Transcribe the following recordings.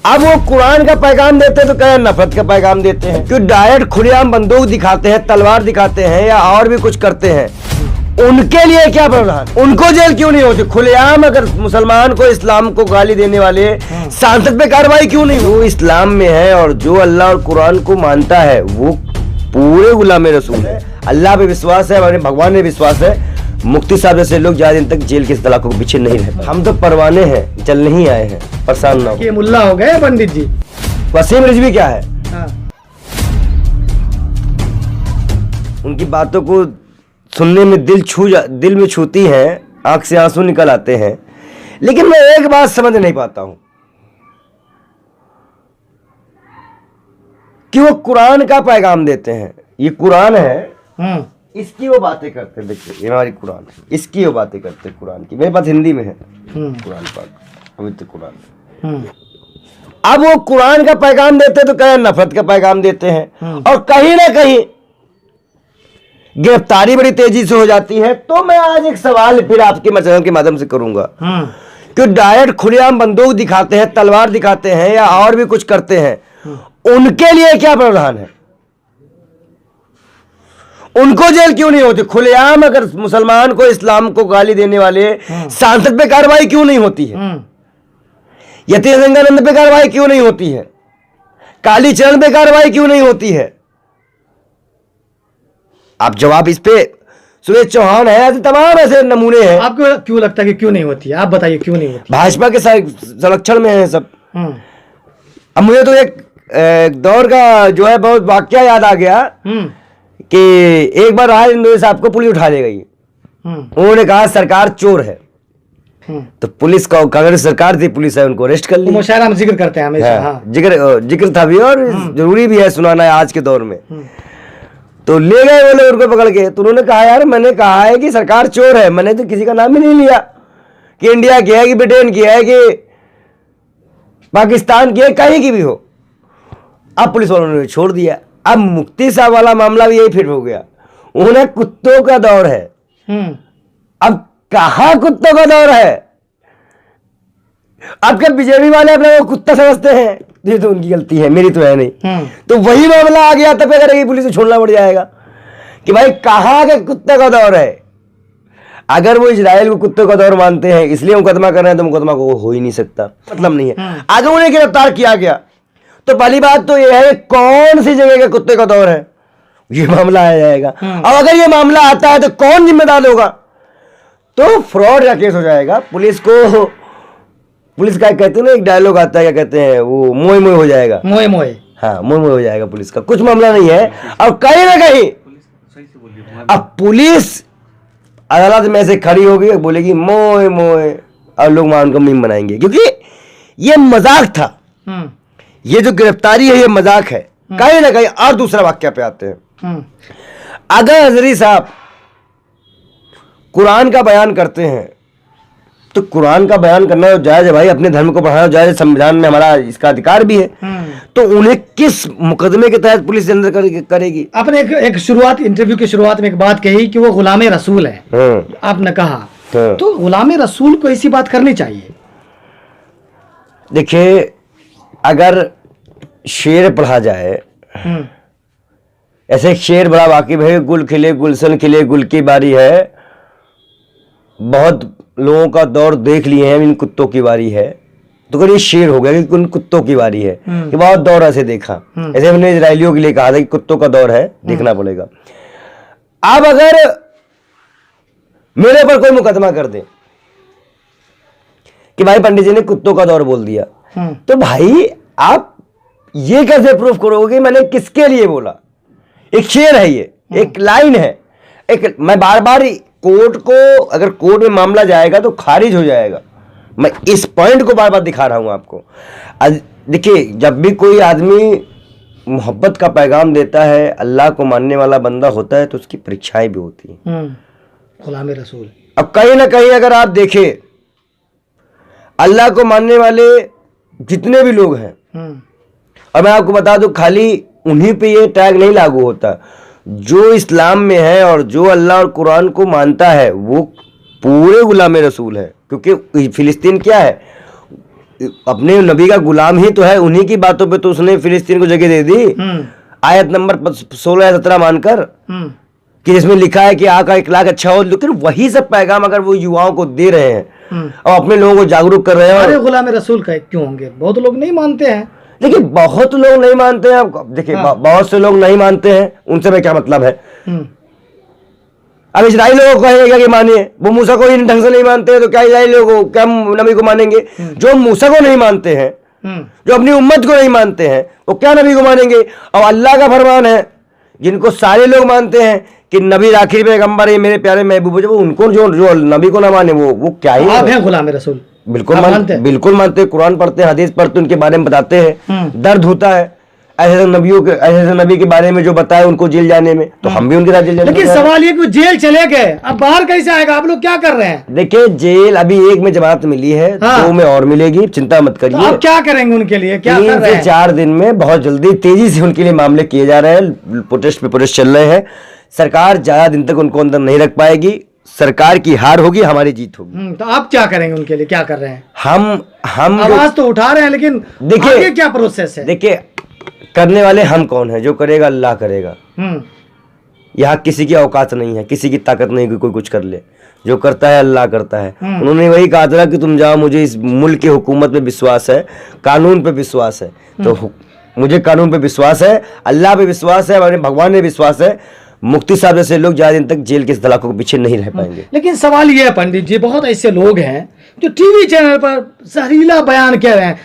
अब वो कुरान का पैगाम देते हैं तो कहें नफरत का पैगाम देते हैं, क्यों डायरेक्ट खुलेआम बंदूक दिखाते हैं, तलवार दिखाते हैं या और भी कुछ करते हैं। उनके लिए क्या प्रावधान, उनको जेल क्यों नहीं होती? खुलेआम अगर मुसलमान को, इस्लाम को गाली देने वाले सांसद पे कार्रवाई क्यों नहीं? वो इस्लाम में है और जो अल्लाह और कुरान को मानता है वो पूरे गुलाम रसूल है। अल्लाह पे विश्वास है, हमारे भगवान में विश्वास है। मुफ्ती साहब जैसे लोग ज्यादा दिन तक जेल के सलाखों के पीछे नहीं रहते। हम तो परवाने हैं, जल नहीं आए हैं, परेशान ना हो। मुल्ला हो गए पंडित जी। वसीम रिजवी क्या है? हाँ। उनकी बातों को सुनने में दिल में छूती है, आंख से आंसू निकल आते हैं। लेकिन मैं एक बात समझ नहीं पाता हूं कि वो कुरान का पैगाम देते हैं। ये कुरान है, इसकी वो बातें करते हैं। देखिए ये हमारी कुरान है, इसकी वो बातें करते हैं कुरान की। मेरे पास हिंदी में है कुरान पाक, पवित्र कुरान। अब वो कुरान का पैगाम देते हैं तो कहें नफरत का पैगाम देते हैं, और कहीं ना कहीं गिरफ्तारी बड़ी तेजी से हो जाती है। तो मैं आज एक सवाल फिर आपके चैनल के माध्यम से करूंगा कि डायरेक्ट खुलेआम बंदूक दिखाते हैं, तलवार दिखाते हैं या और भी कुछ करते हैं, उनके लिए क्या प्रावधान है? उनको जेल क्यों नहीं होती? खुलेआम अगर मुसलमान को, इस्लाम को गाली देने वाले सांसद पे कार्रवाई क्यों नहीं होती है? यतीश गंगानंद पे कार्रवाई क्यों नहीं होती है? कालीचरण पे कार्रवाई क्यों नहीं होती है? आप जवाब इस पे, सुरेश चौहान है, ऐसे तमाम ऐसे नमूने हैं। आपको क्यों लगता है कि क्यों नहीं होती है? आप बताइए क्यों नहीं होती? भाजपा के संरक्षण में है सब। अब मुझे तो एक दौर का जो है बहुत वाकया याद आ गया कि एक बार राज इंदौर साहब को पुलिस उठा ले गई। उन्होंने कहा सरकार चोर है, तो पुलिस का, कांग्रेस सरकार थी, पुलिस है, उनको अरेस्ट कर लिया। मुशायरा में जिक्र करते हैं हमेशा। हाँ। जिक्र था भी और जरूरी भी है सुनाना है आज के दौर में। तो ले गए वो लोग उनको पकड़ के। तो उन्होंने कहा यार मैंने कहा है कि सरकार चोर है, मैंने तो किसी का नाम ही नहीं लिया कि इंडिया की है कि ब्रिटेन की है कि पाकिस्तान की है, कहीं की भी हो। अब पुलिस वालों ने छोड़ दिया। अब मुफ्ती साहब वाला मामला भी यही फिर हो गया। उन्हें कुत्तों का दौर है। अब कहां कुत्तों का दौर है? अब क्या बीजेपी वाले अपने को कुत्ता समझते हैं? ये तो उनकी गलती है, मेरी तो है नहीं। तो वही मामला आ गया, तब क्या करेगी पुलिस को? छोड़ना पड़ जाएगा कि भाई कहां के कुत्ते का दौर है। अगर वो इजराइल को कुत्तों का दौर मानते हैं इसलिए मुकदमा कर रहे हैं, तो मुकदमा को हो ही नहीं सकता, मतलब नहीं है। आगे उन्हें गिरफ्तार किया गया तो पहली बात तो यह है कौन सी जगह के कुत्ते का दौर है, ये मामला आ जाएगा। अब अगर ये मामला आता है तो कौन जिम्मेदार होगा? तो फ्रॉड का केस हो जाएगा। पुलिस का कहते हैं ना, एक डायलॉग आता है, क्या कहते हैं वो, मोए मोए हो जाएगा। मोए मोए, हाँ मोए मोए हो जाएगा पुलिस का। कुछ मामला नहीं है। अब कहीं ना कहीं अब पुलिस अदालत में से खड़ी होगी, बोलेगी मोए मोए, और लोग वहां उनका मीम बनाएंगे, क्योंकि ये मजाक था। ये जो गिरफ्तारी है ये मजाक है कहीं ना कहीं। और दूसरा वाक्य पे आते हैं। अगर हजरी साहब कुरान का बयान करते हैं तो कुरान का बयान करना जायज है भाई, अपने धर्म को बढ़ाना जायज है, संविधान में हमारा इसका अधिकार भी है। तो उन्हें किस मुकदमे के तहत पुलिस अंदर करेगी? आपने एक शुरुआत, इंटरव्यू की शुरुआत में एक बात कही कि वो गुलामे रसूल है। आपने कहा तो गुलामे रसूल को ऐसी बात करनी चाहिए। देखिए अगर शेर पढ़ा जाए, ऐसे शेर बड़ा वाकिफ है, गुल खिले गुलशन खिले गुल की बारी है, बहुत लोगों का दौर देख लिए हैं, इन कुत्तों की बारी है। तो अगर ये शेर हो गया कि उन कुत्तों की बारी है कि बहुत दौर ऐसे देखा, ऐसे हमने इजरायलियों के लिए कहा था कि कुत्तों का दौर है, देखना पड़ेगा। अब अगर मेरे पर कोई मुकदमा कर दे कि भाई पंडित जी ने कुत्तों का दौर बोल दिया, तो भाई आप ये कैसे प्रूफ करोगे मैंने किसके लिए बोला? एक शेर है, ये एक लाइन है, एक मैं बार बार कोर्ट को, अगर कोर्ट में मामला जाएगा तो खारिज हो जाएगा। मैं इस पॉइंट को बार बार दिखा रहा हूं आपको। देखिए जब भी कोई आदमी मोहब्बत का पैगाम देता है, अल्लाह को मानने वाला बंदा होता है, तो उसकी परीक्षाएं भी होती हैं। गुलामे रसूल। अब कहीं ना कहीं अगर आप देखें, अल्लाह को मानने वाले जितने भी लोग हैं, और मैं आपको बता दूं खाली उन्हीं पे ये टैग नहीं लागू होता, जो इस्लाम में है और जो अल्लाह और कुरान को मानता है वो पूरे गुलाम रसूल है। क्योंकि फिलिस्तीन क्या है, अपने नबी का गुलाम ही तो है, उन्हीं की बातों पे तो उसने फिलिस्तीन को जगह दे दी। आयत नंबर 16 या 17 मानकर कि जिसमें लिखा है कि आका इखलाक अच्छा हो, लेकिन वही सब पैगाम अगर वो युवाओं को दे रहे हैं और अपने लोगों को जागरूक कर रहे हैं। अरे गुलाम रसूल का क्यों होंगे, बहुत लोग नहीं मानते हैं। देखिए बहुत लोग नहीं मानते हैं, देखिए बहुत से लोग नहीं मानते हैं, उनसे मैं क्या मतलब है। अब इजराइल लोगों को कहेगा कि मानिए, वो मूसा को ही ढंग से नहीं मानते हैं, तो क्या इजराइल लोगों को, क्या नबी को मानेंगे? जो मूसा को नहीं मानते हैं, जो अपनी उम्मत को नहीं मानते हैं, वो क्या नबी को मानेंगे? और अल्लाह का फरमान है, जिनको सारे लोग मानते हैं कि नबी आखिरी पैगंबर है, मेरे प्यारे महबूब, जब उनको जो नबी को ना माने वो क्या ही आप हैं गुलाम रसूल? बिल्कुल मानते, बिल्कुल मानते। कुरान पढ़ते हैं, हदीस पढ़ते, उनके बारे में बताते हैं, दर्द होता है ऐसे नबी के बारे में जो बताए उनको जेल जाने में, तो हम भी उनके साथ जेल जाने। लेकिन सवाल ये कि जेल चले गए, अब बाहर कैसे आएगा? आप लोग क्या कर रहे हैं? देखिए जेल अभी एक में जमानत मिली है, 2 में और मिलेगी, चिंता मत करिए। तो आप क्या करेंगे उनके लिए, क्या कर रहे हैं? 3 से 4 दिन में बहुत जल्दी तेजी से उनके लिए मामले किए जा रहे हैं, प्रोटेस्ट पे प्रोटेस्ट चल रहे हैं। सरकार ज्यादा दिन तक उनको अंदर नहीं रख पाएगी, सरकार की हार होगी, हमारी जीत होगी। तो आप क्या करेंगे उनके लिए, क्या कर रहे हैं? हम आवाज तो उठा रहे हैं, लेकिन देखिए क्या प्रोसेस है? देखिए करने वाले हम कौन है, जो करेगा अल्लाह करेगा। यहाँ किसी की औकात नहीं है, किसी की ताकत नहीं कि कोई कुछ कर ले, जो करता है अल्लाह करता है। उन्होंने वही कहा था कि तुम जाओ, मुझे इस मुल्क की हुकूमत पे विश्वास है, कानून पे विश्वास है, तो मुझे कानून पे विश्वास है, अल्लाह पे विश्वास है, हमारे भगवान पे विश्वास है। मुफ्ती साहब जैसे लोग ज्यादा दिन तक जेल के सलाखों के पीछे नहीं रह पाएंगे। लेकिन सवाल ये है पंडित जी, बहुत ऐसे लोग हैं जो टीवी चैनल पर जहरीला बयान कह रहे हैं,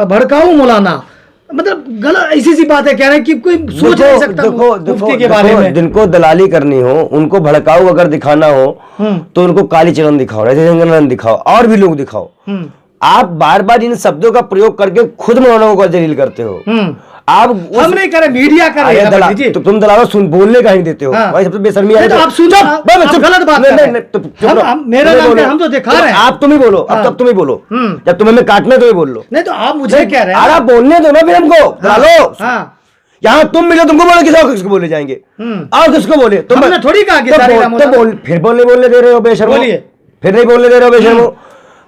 भड़काऊ मौलाना, मतलब गलत ऐसी सी बातें कह रहे हैं कि कोई सोच नहीं सकता मुफ्ती के बारे में। जिनको दलाली करनी हो, उनको भड़काऊ अगर दिखाना हो तो उनको कालीचरण दिखाओ, रजनीकांत दिखाओ, और भी लोग दिखाओ। आप बार बार इन शब्दों का प्रयोग करके खुद मौलानाओं को जलील करते हो। आप हम नहीं करे, मीडिया कर रही है। तो तुम दलालों सुन बोलने का ही देते हो भाई, सबसे बेशर्मी है। आप सुन, गलत बात कर रहे हैं। मेरा नाम हम तो दिखा रहे हैं। आप तुम ही बोलो, अब तुम ही बोलो, जब तुम्हें मैं काटने तो ही बोल लो। नहीं तो आप मुझे कह रहे हैं, अरे बोलने दो ना फिर हमको, दलालो। यहाँ तुम मिलो, तुमको बोले किसको बोले जाएंगे, और किसको बोले? तुमने थोड़ी कहा कि फिर बोलने दे रहे हो बेशर्मो, फिर नहीं बोलने दे रहे हो बेशर्मो।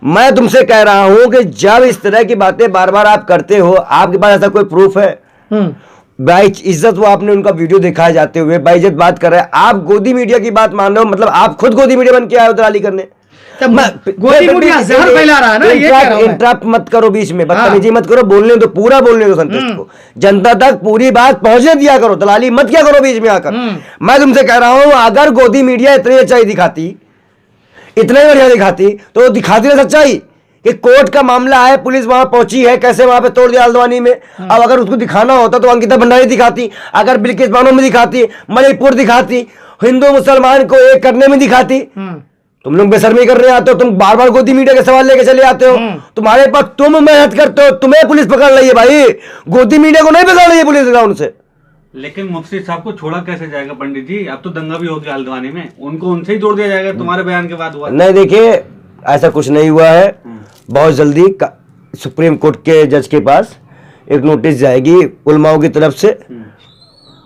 मैं तुमसे कह रहा हूं कि जब इस तरह की बातें बार बार आप करते हो, आपके पास ऐसा कोई प्रूफ है? भाई इज्जत, वो आपने उनका वीडियो देखा है जाते हुए, बाइज्जत बात कर रहे हैं, आप गोदी मीडिया की बात मान रहे हो, मतलब आप खुद गोदी मीडिया बन के आए हो दलाली करने। गोदी मीडिया जहर फैला रहा है ना, ये कह रहा हूं। इंटरप्ट मत करो बीच में, बदतमीजी मत करो, बोलने दो, पूरा बोलने दो संतुष्ट को, जनता तक पूरी बात पहुंचने दिया करो, दलाली मत किया करो बीच में आकर। मैं तुमसे कह रहा हूं, अगर गोदी मीडिया इतनी अच्छाई दिखाती, इतने बढ़िया दिखाती, तो दिखाती ना सच्चाई कि कोर्ट का मामला है, पुलिस वहां पहुंची है, कैसे वहां पे तोड़ दिया हल्द्वानी में। अब अगर उसको दिखाना होता तो अंकिता भंडारी दिखाती, अगर बिल्किस बानो में दिखाती, मणिपुर दिखाती, हिंदू मुसलमान को एक करने में दिखाती। तुम लोग बेशर्मी कर रहे आते हो, तुम बार बार गोदी मीडिया के सवाल लेके चले आते हो। तुम्हारे पास तुम मेहनत करते हो, तुम्हें पुलिस पकड़ रही है भाई, गोदी मीडिया को नहीं पकड़ रही है पुलिस ग्राउंड से। लेकिन मुफ्ती साहब को छोड़ा कैसे जाएगा पंडित जी? अब तो दंगा भी हो गया हल्द्वानी में, उनको उनसे ही जोड़ दिया जाएगा, तुम्हारे बयान के बाद हुआ? नहीं देखिए, ऐसा कुछ नहीं हुआ है। बहुत जल्दी सुप्रीम कोर्ट के जज के पास एक नोटिस जाएगी उलमाओं की तरफ से,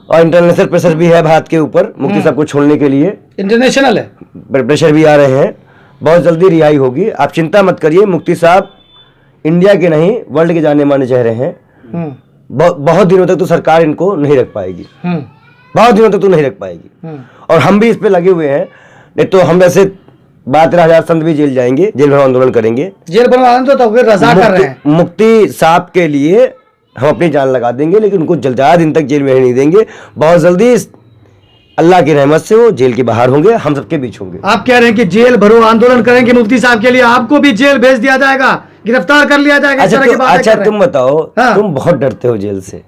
और इंटरनेशनल प्रेशर भी है भारत के ऊपर मुफ्ती साहब को छोड़ने के लिए, इंटरनेशनल है प्रेशर भी आ रहे हैं। बहुत जल्दी रिहाई होगी, आप चिंता मत करिए। मुफ्ती साहब इंडिया के नहीं वर्ल्ड के जाने माने चेहरे हैं। बहुत दिनों तक तो सरकार इनको नहीं रख पाएगी, बहुत दिनों तक तो नहीं रख पाएगी, और हम भी इस पे लगे हुए हैं। नहीं तो हम वैसे 12,000 संत भी जेल जाएंगे, जेल भरो आंदोलन करेंगे। जेल भरो आंदोलन तो फिर रजा कर रहे हैं। मुफ्ती साहब के लिए हम अपनी जान लगा देंगे, लेकिन उनको ज्यादा दिन तक जेल में नहीं देंगे। बहुत जल्दी अल्लाह की रहमत से वो जेल के बाहर होंगे, हम सबके बीच होंगे। आप कह रहे हैं कि जेल भरो आंदोलन करेंगे मुफ्ती साहब के लिए, आपको भी जेल भेज दिया जाएगा, गिरफ्तार कर लिया जाएगा? अच्छा तुम बताओ, तुम बहुत डरते हो जेल से,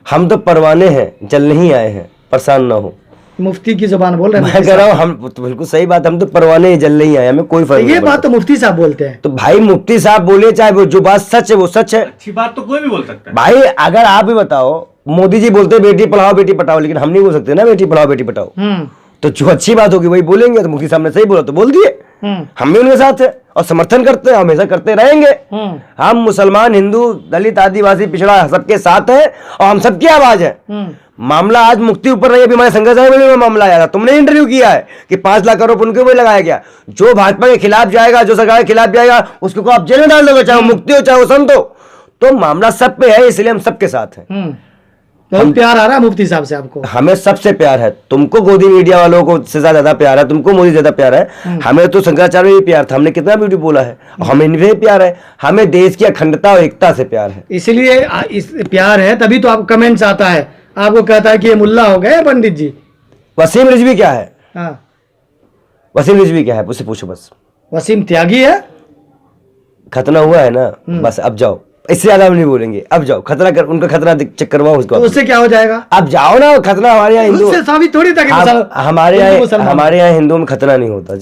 हम तो परवाने हैं, जल नहीं आए हैं, परेशान ना हो। मुफ्ती की जुबान बोल रहे हैं। मैं कह रहा हूँ, हम तो बिल्कुल सही बात, हम तो परवाने जल नहीं आए, हमें कोई फर्क नहीं। ये बात तो मुफ्ती साहब बोलते हैं। तो भाई मुफ्ती साहब बोले, चाहे वो जो बात सच है वो सच है। अच्छी बात तो कोई भी बोल सकता है भाई। अगर आप भी बताओ, मोदी जी बोलते बेटी पढ़ाओ बेटी पढ़ाओ, लेकिन हम नहीं बोल सकते ना बेटी पढ़ाओ बेटी पढ़ाओ। तो जो अच्छी बात होगी वही बोलेंगे। तो मुफ्ती साहब ने सही बोला तो बोल दिए, हम भी उनके साथ है और समर्थन करते हैं, हमेशा करते रहेंगे। हम मुसलमान, हिंदू, दलित, आदिवासी, पिछड़ा सबके साथ हैं और हम सबकी आवाज है। मामला आज मुक्ति ऊपर नहीं, अभी हमारे शंकराचार्य में भी मामला आया था, तुमने इंटरव्यू किया है कि 5 लाख करोड़ उनके ऊपर लगाया गया। जो भाजपा के खिलाफ जाएगा, जो सरकार के खिलाफ जाएगा, उसको आप जेल में डाल दोगे, चाहे वो मुक्ति हो चाहे वो संत हो। तो मामला सब पे है, इसलिए हम सबके साथ हैं। बहुत प्यार आ रहा है मुफ्ती साहब से आपको? हमें सबसे प्यार है। तुमको गोदी मीडिया वालों को से ज्यादा प्यार है, तुमको मोदी ज्यादा प्यार है। हमें तो शंकराचार्य भी प्यार था, हमने कितना ब्यूटी बोला है। हमें इनसे प्यार है, हमें देश की अखंडता और एकता से प्यार है। इसलिए इस प्यार है, तभी तो आपको कमेंट्स आता है, आपको कहता है कि ये मुल्ला हो गए पंडित जी। वसीम रिजवी क्या है? हाँ, वसीम रिजवी क्या है, उससे पूछो बस। वसीम त्यागी है। खतना हुआ है ना, बस अब जाओ, इससे ज्यादा हम नहीं बोलेंगे। अब जाओ, खतरा कर, उनका खतरा चेक करवाओ उसको। तो उससे क्या हो जाएगा? अब जाओ ना, खतरा हमारे यहाँ हिंदू, उससे साबित थोड़ी था कि हमारे यहाँ हिंदुओं में खतरा नहीं होता।